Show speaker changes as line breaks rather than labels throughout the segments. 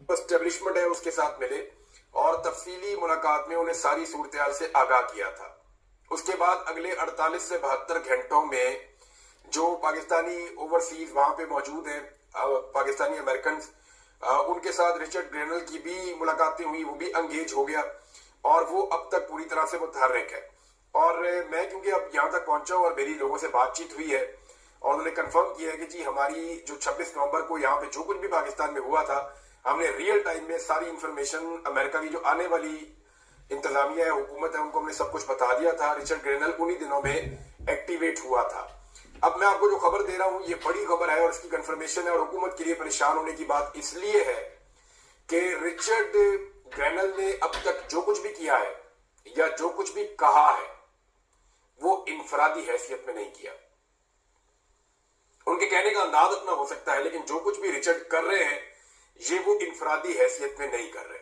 Establishment है उसके साथ मिले और तफसीली मुलाकात में उन्हें सारी सूरत से आगाह किया था। उसके बाद अगले 48 से 72 घंटों में जो पाकिस्तानी ओवरसीज वहां पे मौजूद हैं, पाकिस्तानी अमेरिकन, उनके साथ रिचर्ड ग्रेनल की भी मुलाकातें हुई, वो भी एंगेज हो गया और वो अब तक पूरी तरह से मुतहर्रिक है। और मैं क्योंकि अब यहाँ तक पहुंचा हूं और मेरी लोगों से बातचीत हुई है और उन्होंने कंफर्म किया है कि जी हमारी जो 26 नवंबर को यहाँ पे जो कुछ भी पाकिस्तान में हुआ था, हमने रियल टाइम में सारी इंफॉर्मेशन अमेरिका की जो आने वाली इंतजामिया है, हुकूमत है, उनको हमने सब कुछ बता दिया था। रिचर्ड ग्रेनल उन्हीं दिनों में एक्टिवेट हुआ था। अब मैं आपको जो खबर दे रहा हूं ये बड़ी खबर है और इसकी कंफर्मेशन है और हुकूमत के लिए परेशान होने की बात इसलिए है कि रिचर्ड ग्रेनल ने अब तक जो कुछ भी किया है या जो कुछ भी कहा है वो इंफरादी हैसियत में नहीं किया। उनके कहने का अंदाज अपना हो सकता है, लेकिन जो कुछ भी रिचर्ड कर रहे हैं ये वो इंफरादी हैसियत में नहीं कर रहे।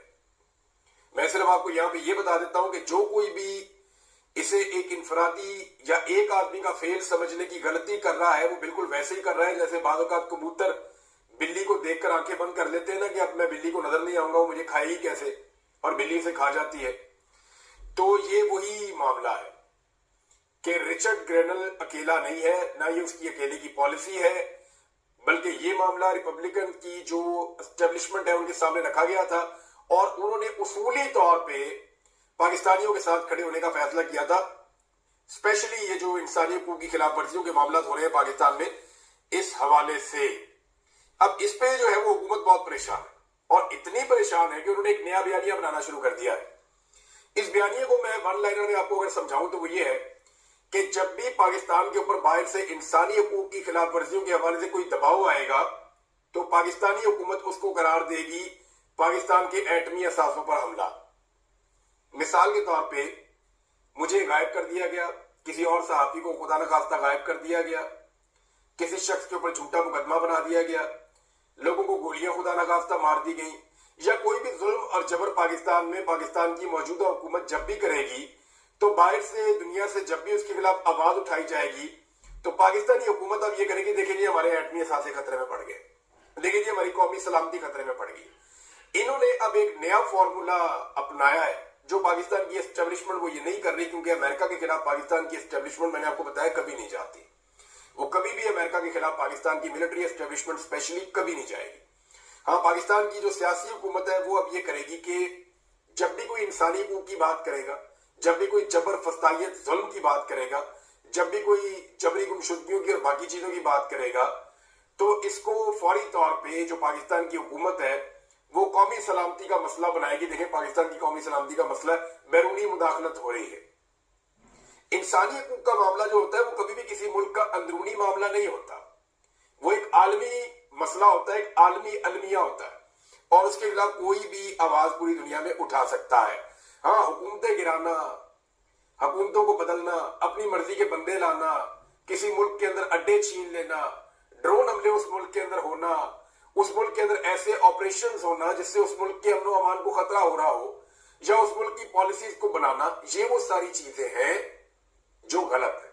मैं सिर्फ आपको यहां पे ये बता देता हूं कि जो कोई भी इसे एक इंफरादी या एक आदमी का फेल समझने की गलती कर रहा है वो बिल्कुल वैसे ही कर रहा है जैसे बाज़ औक़ात कबूतर बिल्ली को देखकर आंखें बंद कर लेते हैं ना कि अब मैं बिल्ली को नजर नहीं आऊंगा, वो मुझे खाएगी कैसे, और बिल्ली से खा जाती है। तो ये वही मामला है कि रिचर्ड ग्रेनल अकेला नहीं है, ना ये उसकी अकेले की पॉलिसी है, बल्कि ये मामला रिपब्लिकन की जो एस्टेब्लिशमेंट है उनके सामने रखा गया था और उन्होंने उसूली तौर पे पाकिस्तानियों के साथ खड़े होने का फैसला किया था। स्पेशली ये जो इंसानी हकूक की खिलाफ वर्जियों के मामला हो रहे हैं पाकिस्तान में, इस हवाले से अब इस पे जो है वो हुकूमत बहुत परेशान है और इतनी परेशान है कि उन्होंने एक नया बयानिया बनाना शुरू कर दिया है। इस बयानिए को मैं वन लाइनर में आपको अगर समझाऊं तो वो ये है कि जब भी पाकिस्तान के ऊपर बाहर से इंसानी हकूक की खिलाफ वर्जियों के हवाले से कोई दबाव आएगा तो पाकिस्तानी हुकूमत उसको करार देगी पाकिस्तान के एटमी असासों पर हमला। मिसाल के तौर पे मुझे गायब कर दिया गया, किसी और सहाफी को खुदा न खास्ता गायब कर दिया गया, किसी शख्स के ऊपर झूठा मुकदमा बना दिया गया, लोगों को गोलियां खुदा न खास्ता मार दी गई, या कोई भी जुल्म और जबर पाकिस्तान में पाकिस्तान की मौजूदा हुकूमत जब भी करेगी तो बाहर से दुनिया से जब भी उसके खिलाफ आवाज उठाई जाएगी तो पाकिस्तानी हुकूमत अब ये करेगी, देखिए जी हमारे एटमी असासे खतरे में पड़ गए, देखिए जी हमारी कौमी सलामती खतरे में पड़ गई। इन्होंने अब एक नया फॉर्मूला अपनाया है जो पाकिस्तान की एस्टेब्लिशमेंट वो ये नहीं कर रही, क्योंकि अमेरिका के खिलाफ पाकिस्तान की एस्टेब्लिशमेंट मैंने आपको बताया कभी नहीं जाती। वो कभी भी अमेरिका के खिलाफ पाकिस्तान की मिलिट्री एस्टेब्लिशमेंट स्पेशली कभी नहीं जाएगी। हाँ, पाकिस्तान की जो सियासी हुकूमत है वो अब ये करेगी कि जब भी कोई इंसानी हकूक की बात करेगा, जब भी कोई जबर फस्तायत जुल्म की बात करेगा, जब भी कोई जबरी गुमशुदगियों की और बाकी चीजों की बात करेगा तो इसको फौरी तौर पे जो पाकिस्तान की हुकूमत है वो कौमी सलामती का मसला बनाएगी। देखें, पाकिस्तान की कौमी सलामती का मसला बैरूनी मुदाखलत हो रही है। इंसानी हकूक का मामला जो होता है वो कभी भी किसी मुल्क का अंदरूनी मामला नहीं होता, वो एक आलमी मसला होता है, एक आलमी अलमिया होता है और उसके खिलाफ कोई भी आवाज पूरी दुनिया में उठा सकता है। हाँ, हुकूमतें गिराना, हुकूमतों को बदलना, अपनी मर्जी के बंदे लाना, किसी मुल्क के अंदर अड्डे छीन लेना, ड्रोन हमले उस मुल्क के अंदर होना, उस मुल्क के अंदर ऐसे ऑपरेशंस होना जिससे उस मुल्क के अमन अमान को खतरा हो रहा हो, या उस मुल्क की पॉलिसीज को बनाना, ये वो सारी चीजें हैं जो गलत है।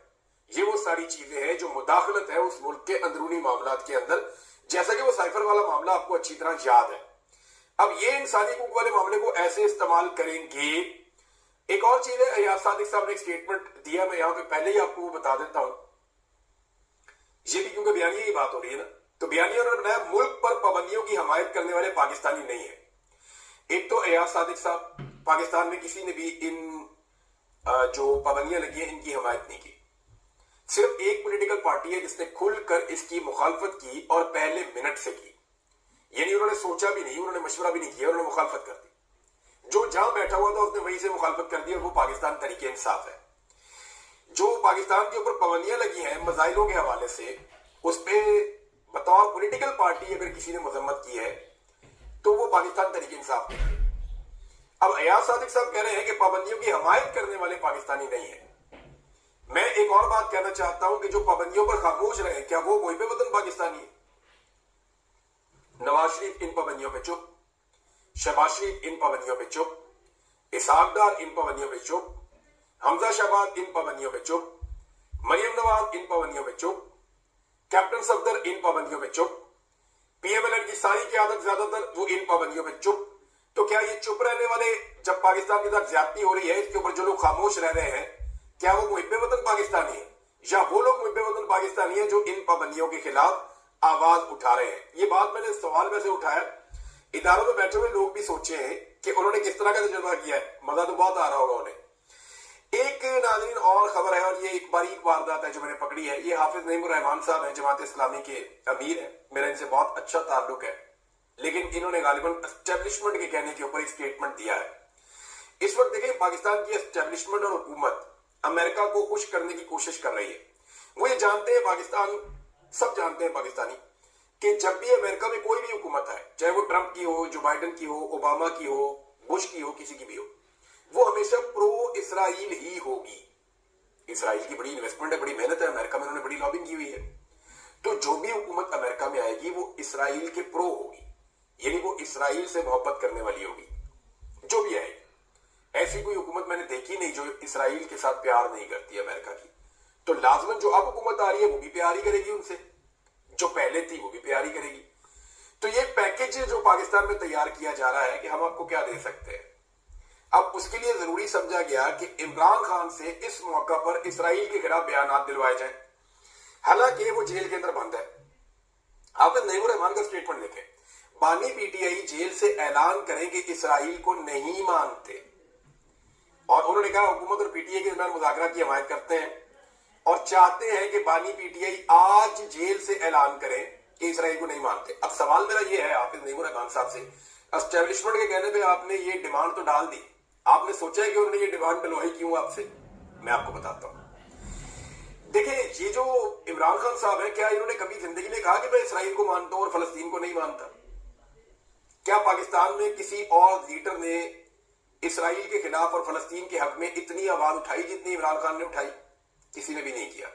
ये वो सारी चीजें हैं जो मुदाखलत है उस मुल्क के अंदरूनी मामलात के अंदर, जैसा कि वो साइफर वाला मामला आपको अच्छी तरह याद है। अब ये इंसानी हकूक वाले मामले को ऐसे इस्तेमाल करेंगे। एक और चीज है, अयाज सादिक साहब ने एक स्टेटमेंट दिया, मैं यहां पे पहले ही आपको बता देता हूं, ये भी क्योंकि बयानिया की बात हो रही है ना, तो बयानिया उन्होंने बनाया मुल्क पर पाबंदियों की हमायत करने वाले पाकिस्तानी नहीं है। एक तो अयाज सादिक साहब, पाकिस्तान में किसी ने भी इन जो पाबंदियां लगी है इनकी हमायत नहीं की। सिर्फ एक पॉलिटिकल पार्टी है जिसने खुलकर इसकी मुखालफत की और पहले मिनट से की, यानी उन्होंने सोचा भी नहीं, उन्होंने मशवरा भी नहीं किया, उन्होंने मुखालफत कर दी। जो जहां बैठा हुआ था उसने वहीं से मुखालफत कर दी और वो पाकिस्तान तरीके इंसाफ है। जो पाकिस्तान के ऊपर पाबंदियां लगी हैं मजाइलों के हवाले से, उस पर बतौर पॉलिटिकल पार्टी अगर किसी ने मजम्मत की है तो वो पाकिस्तान तरीके इंसाफ नहीं है। अब अयाज सादिक साहब कह रहे हैं कि पाबंदियों की हमायत करने वाले पाकिस्तानी नहीं है। मैं एक और बात कहना चाहता हूं कि जो पाबंदियों पर खामोश रहे, क्या वो कोई पे वतन पाकिस्तानी है? नवाज शरीफ इन पाबंदियों पे चुप, शहबाज शरीफ इन पाबंदियों पे चुप, इसहाक डार इन पाबंदियों पे चुप, हमजा शहबाज इन पाबंदियों पे चुप, मरियम नवाज इन पाबंदियों पे चुप, कैप्टन सफदर इन पाबंदियों पे चुप, पीएमएलएन की पाकिस्तानी की आदत ज्यादातर वो इन पाबंदियों पे चुप, तो क्या ये चुप रहने वाले जब पाकिस्तान के साथ ज्यादती हो रही है इसके ऊपर जो लोग खामोश रह रहे हैं, क्या वो मुहिब्बे वतन पाकिस्तानी है या वो लोग मुहिब्बे वतन पाकिस्तानी है जो इन पाबंदियों के खिलाफ आवाज उठा रहे हैं? ये बात मैंने सवाल में से उठाया, इदारों में बैठे हुए लोग भी सोचे हैं कि उन्होंने किस तरह का तजुर्बा किया है, मजा तो बहुत आ रहा होगा उन्हें। एक नाज़रीन और खबर है, और ये एक बारीक वारदात है जो मैंने पकड़ी है। ये हाफिज नईमुर रहमान साहब हैं, जमात इस्लामी के अमीर हैं, मेरा इनसे बहुत अच्छा ताल्लुक है, लेकिन इन्होंने गालिबन एस्टेब्लिशमेंट के कहने के ऊपर एक स्टेटमेंट दिया है। इस वक्त देखिए पाकिस्तान की एस्टेब्लिशमेंट और हुकूमत अमेरिका को खुश करने की कोशिश कर रही है। वो ये जानते हैं, पाकिस्तान सब जानते हैं पाकिस्तानी, कि जब भी अमेरिका में कोई भी हुकूमत है, चाहे वो ट्रंप की हो, जो बाइडन की हो, ओबामा की हो, बुश की हो, किसी की भी हो, वो हमेशा प्रो इसराइल ही होगी। इसराइल की बड़ी इन्वेस्टमेंट है, बड़ी मेहनत है, अमेरिका में उन्होंने बड़ी लॉबिंग की हुई है। तो जो भी हुकूमत अमेरिका में आएगी वो इसराइल के प्रो होगी, यानी वो इसराइल से मोहब्बत करने वाली होगी। जो भी आएगी, ऐसी कोई हुकूमत मैंने देखी नहीं जो इसराइल के साथ प्यार नहीं करती अमेरिका की। तो लाजमन जो अब हुकूमत आ रही है वो भी प्यार ही करेगी उनसे, जो पहले थी वो भी प्यार ही करेगी। तो ये पैकेज जो पाकिस्तान में तैयार किया जा रहा है कि हम आपको क्या दे सकते हैं, अब उसके लिए जरूरी समझा गया कि इमरान खान से इस मौका पर इसराइल के खिलाफ बयान दिलवाए जाएं। हालांकि वो जेल के अंदर बंद है। आप नईमुर रहमान का स्टेटमेंट देखें, बानी पीटीआई जेल से ऐलान करें कि इसराइल को नहीं मानते, और उन्होंने कहा हुकूमत और पीटीआई के दरमियान मुज़ाकरा की हमायत करते हैं और चाहते हैं कि बानी पीटीआई आज जेल से ऐलान करें कि इसराइल को नहीं मानते। अब सवाल मेरा ये है हाफिज नईमुर रहमान साहब से, एस्टेब्लिशमेंट के कहने पे आपने ये डिमांड तो डाल दी, आपने सोचा है कि उन्होंने ये डिमांड डलवाई क्यों आपसे? मैं आपको बताता हूं। देखिए, ये जो इमरान खान साहब है, क्या इन्होंने कभी जिंदगी में कहा कि मैं इसराइल को मानता हूं और फलस्तीन को नहीं मानता? क्या पाकिस्तान में किसी और लीडर ने इसराइल के खिलाफ और फलस्तीन के हक में इतनी आवाज उठाई जितनी इमरान खान ने उठाई? किसी ने भी नहीं किया।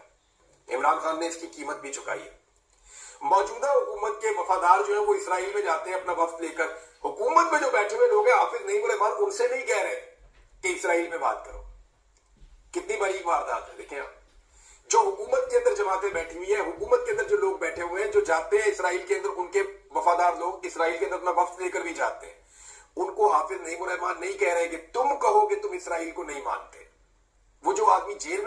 इमरान खान ने इसकी कीमत भी चुकाई है। मौजूदा हुकूमत के वफादार जो है वो इसराइल में जाते हैं अपना वफ्द लेकर। हुकूमत में जो बैठे हुए लोग हैं हाफिज नईमुर रहमान उनसे नहीं कह रहे कि इसराइल में बात करो। कितनी बड़ी वारदात है। देखें आप, जो हुकूमत के अंदर जमातें बैठी हुई है, हुकूमत के अंदर जो लोग बैठे हुए हैं, जो जाते हैं इसराइल के अंदर, उनके वफादार लोग इसराइल के अंदर अपना वफ्द लेकर भी जाते हैं, उनको हाफिज नईमुर रहमान नहीं कह रहे कि तुम कहो कि तुम इसराइल को नहीं मानते। वो जो आदमी जेल में